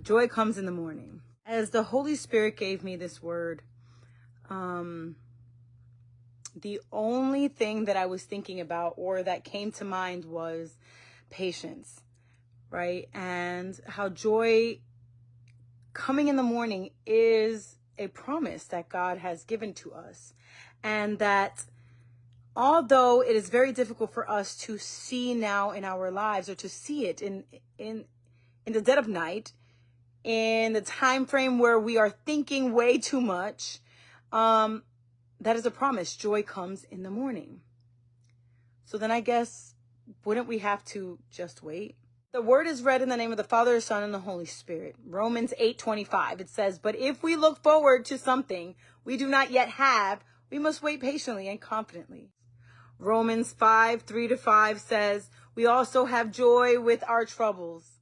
Joy comes in the morning. As the Holy Spirit gave me this word, the only thing that I was thinking about or that came to mind was patience, right? And how joy coming in the morning is a promise that God has given to us. And that although it is very difficult for us to see now in our lives, or to see it in the dead of night, in the time frame where we are thinking way too much, that is a promise. Joy comes in the morning. So then I guess, wouldn't we have to just wait? The word is read in the name of the Father, the Son, and the Holy Spirit. Romans 8:25. It says, but if we look forward to something we do not yet have, we must wait patiently and confidently. Romans 5:3-5 says, we also have joy with our troubles,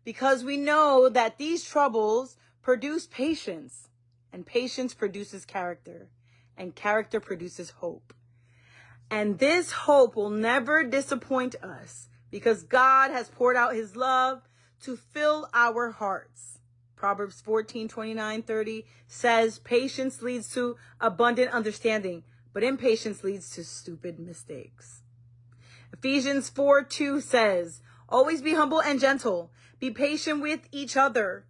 because we know that these troubles produce patience, and patience produces character, and character produces hope. And this hope will never disappoint us, because God has poured out his love to fill our hearts. Proverbs 14:29-30 says, patience leads to abundant understanding, but impatience leads to stupid mistakes. Ephesians 4:2 says, always be humble and gentle. Be patient with each other,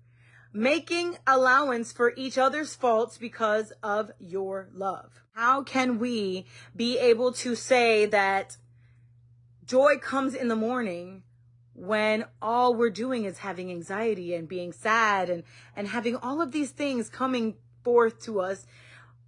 making allowance for each other's faults because of your love. How can we be able to say that joy comes in the morning when all we're doing is having anxiety and being sad and having all of these things coming forth to us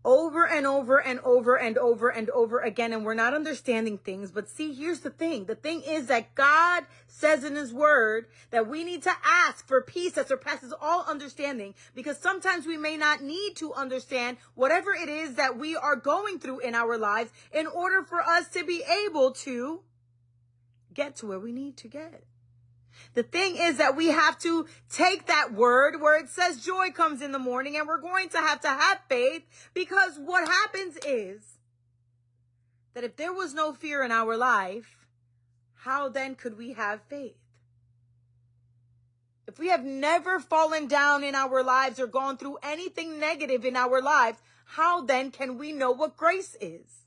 over and over and over and over and over again, and we're not understanding things? But see, here's the thing. The thing is that God says in his word that we need to ask for peace that surpasses all understanding, because sometimes we may not need to understand whatever it is that we are going through in our lives in order for us to be able to get to where we need to get. The thing is that we have to take that word where it says joy comes in the morning, and we're going to have faith, because what happens is that if there was no fear in our life, how then could we have faith? If we have never fallen down in our lives or gone through anything negative in our lives, how then can we know what grace is?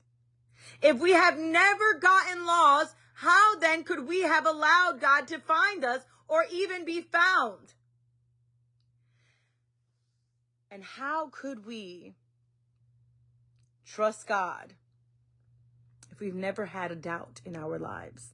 If we have never gotten lost, how then could we have allowed God to find us or even be found? And how could we trust God if we've never had a doubt in our lives?